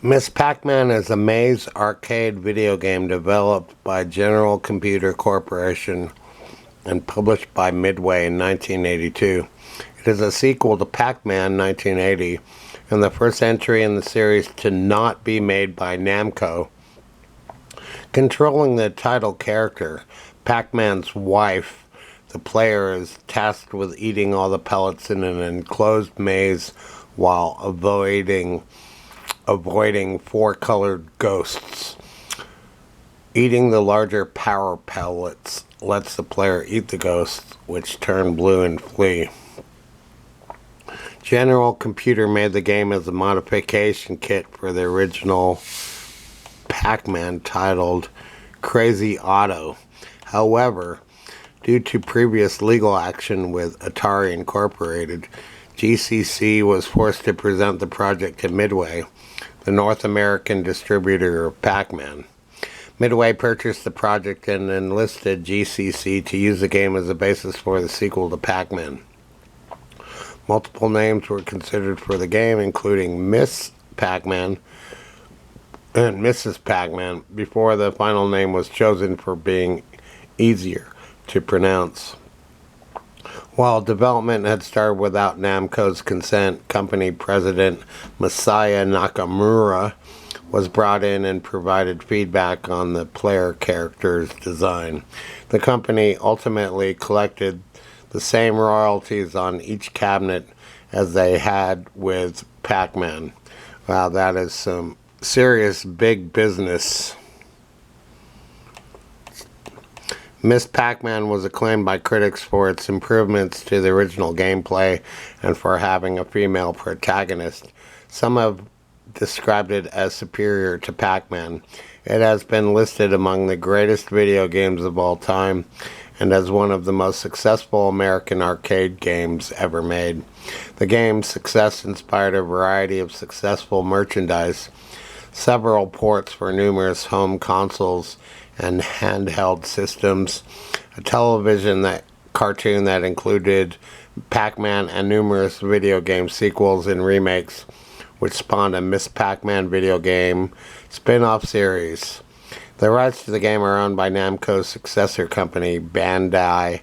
Miss Pac-Man is a maze arcade video game developed by General Computer Corporation and published by Midway in 1982. It is a sequel to Pac-Man 1980 and the first entry in the series to not be made by Namco. Controlling the title character, Pac-Man's wife, the player is tasked with eating all the pellets in an enclosed maze while avoiding four-colored ghosts. Eating the larger power pellets lets the player eat the ghosts, which turn blue and flee. General Computer made the game as a modification kit for the original Pac-Man titled Crazy Otto. However, due to previous legal action with Atari Incorporated, GCC was forced to present the project to Midway, the North American distributor of Pac-Man. Midway purchased the project and enlisted GCC to use the game as a basis for the sequel to Pac-Man. Multiple names were considered for the game, including Miss Pac-Man and Mrs. Pac-Man, before the final name was chosen for being easier to pronounce. While development had started without Namco's consent, company president Masaya Nakamura was brought in and provided feedback on the player character's design. The company ultimately collected the same royalties on each cabinet as they had with Pac-Man. Wow, that is some serious big business. Miss Pac-Man was acclaimed by critics for its improvements to the original gameplay and for having a female protagonist. Some have described it as superior to Pac-Man. It has been listed among the greatest video games of all time and as one of the most successful American arcade games ever made. The game's success inspired a variety of successful merchandise, several ports for numerous home consoles and handheld systems, a cartoon that included Pac-Man, and numerous video game sequels and remakes, which spawned a Miss Pac-Man video game spin-off series. The rights to the game are owned by Namco's successor company, Bandai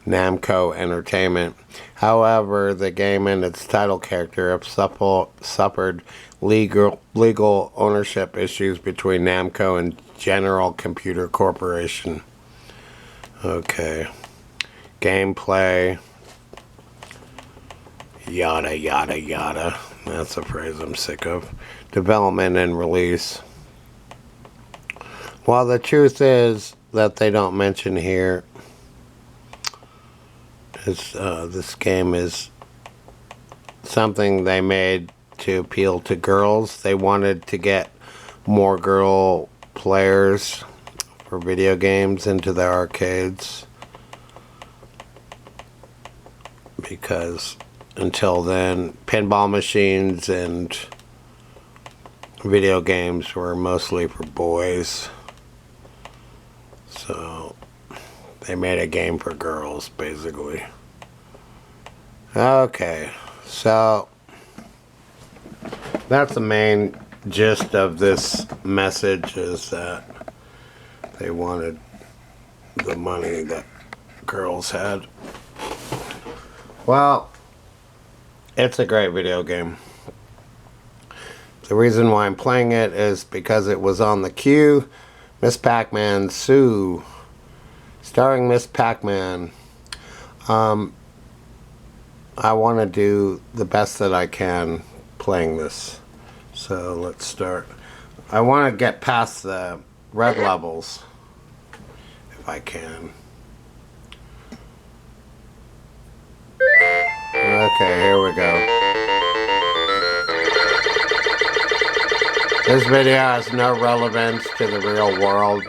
Namco Entertainment. However, the game and its title character have suffered legal ownership issues between Namco and General Computer Corporation. Okay. Gameplay. Yada, yada, yada. That's a phrase I'm sick of. Development and release. Well, the truth is that they don't mention here is this game is something they made to appeal to girls. They wanted to get more girl players for video games into the arcades, because until then pinball machines and video games were mostly for boys. So they made a game for girls, basically. Okay, so that's the main gist of this message, is that they wanted the money that girls had. Well, it's a great video game. The reason why I'm playing it is because it was on the queue. Miss Pac-Man Sue, starring Miss Pac-Man. I want to do the best that I can playing this. So let's start. I want to get past the red levels if I can. Okay, here we go. This video has no relevance to the real world.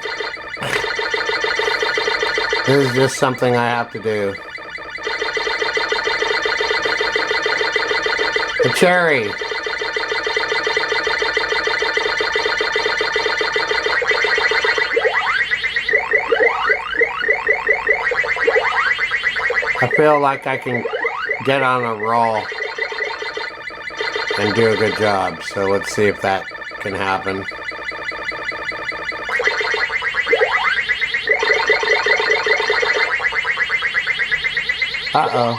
This is just something I have to do. The cherry. I feel like I can get on a roll and do a good job. So let's see if that can happen. Uh-oh.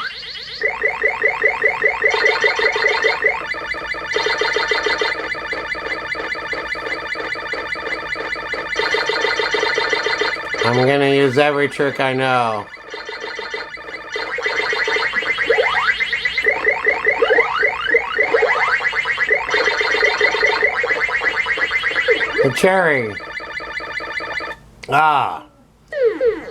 I'm gonna use every trick I know. The cherry. Ah.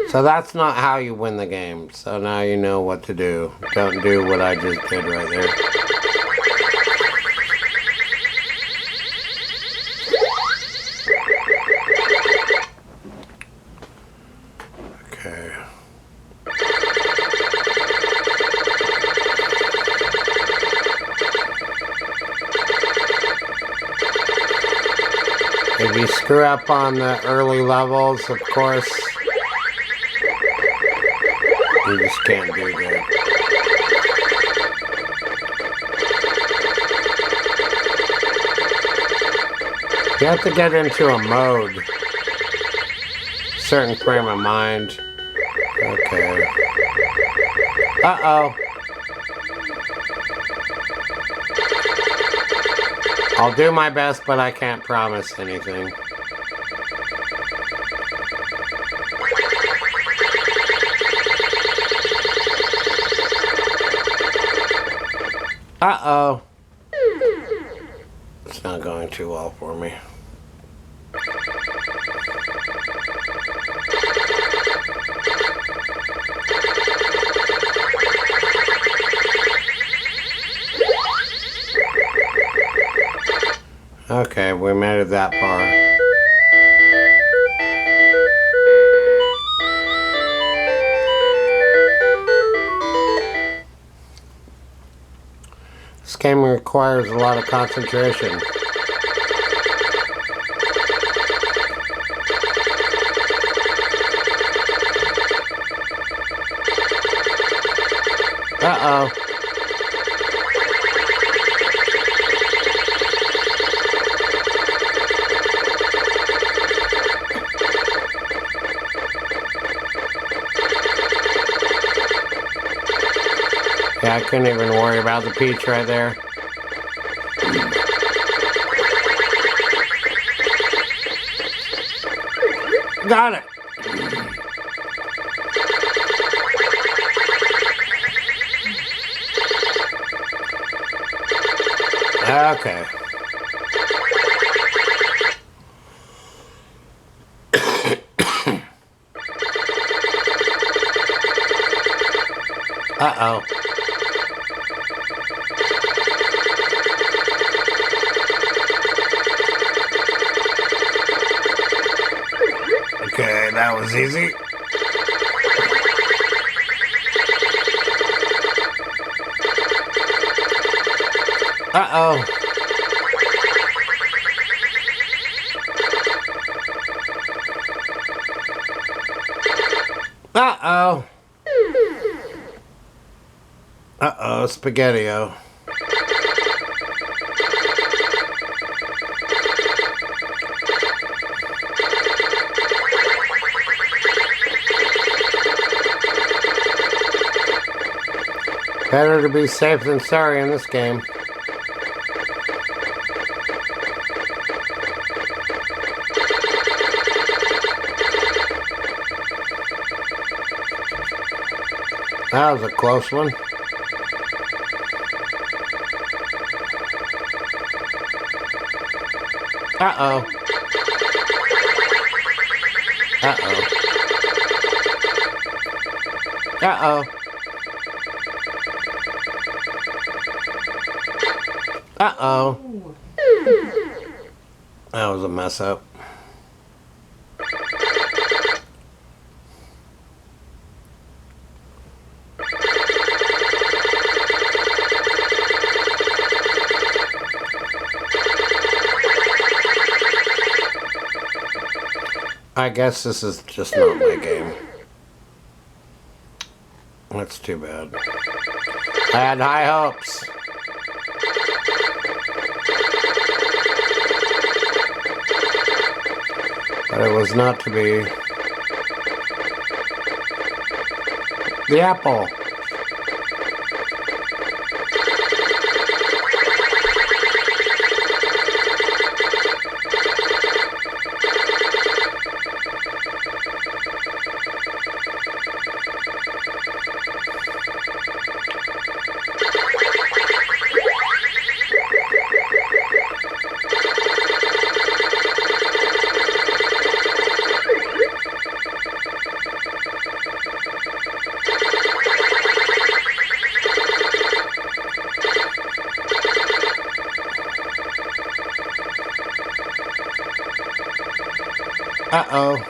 So that's not how you win the game. So now you know what to do. Don't do what I just did right there. Okay. If you screw up on the early levels, of course, you just can't do good. You have to get into a mode. Certain frame of mind. Okay. Uh-oh. I'll do my best, but I can't promise anything. Uh-oh. It's not going too well for me. Okay, we made it that far. This game requires a lot of concentration. Uh-oh. Yeah, I couldn't even worry about the peach right there. Got it. Okay. Uh-oh. Okay, that was easy. Uh-oh. Uh-oh. Uh-oh, Spaghetti-O. Better to be safe than sorry in this game. That was a close one. Uh-oh. Uh-oh. Uh-oh. Uh-oh. That was a mess up. I guess this is just not my game. That's too bad. I had high hopes. was not to be. The apple. Uh-oh.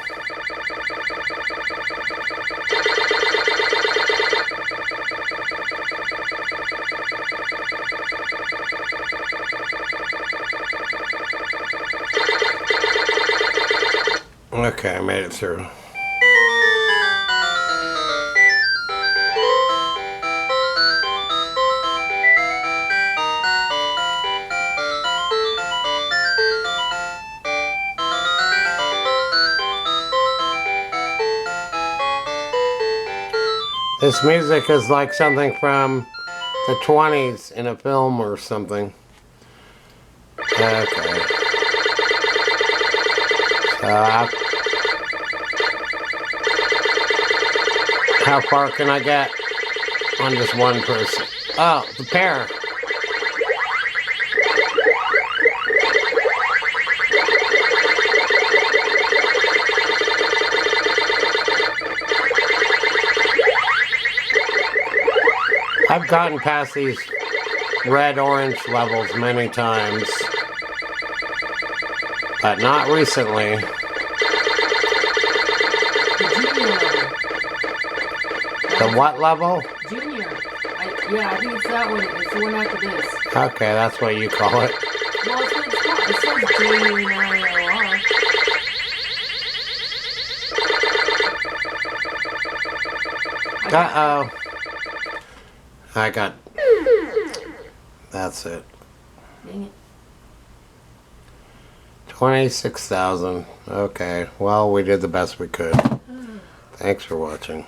Okay, I made it through. This music is like something from the 20s in a film or something. Okay. So, how far can I get on just one person? Oh, the pair. I've gotten past these red-orange levels many times, but not recently. The what level? Junior. Yeah, I think it's that one. It's the one after this. Okay, that's what you call it. Well, it's what it's called. It says J-U-N-I-O-R. Uh-oh. I got... That's it. Dang it. 26,000. Okay. Well, we did the best we could. Thanks for watching.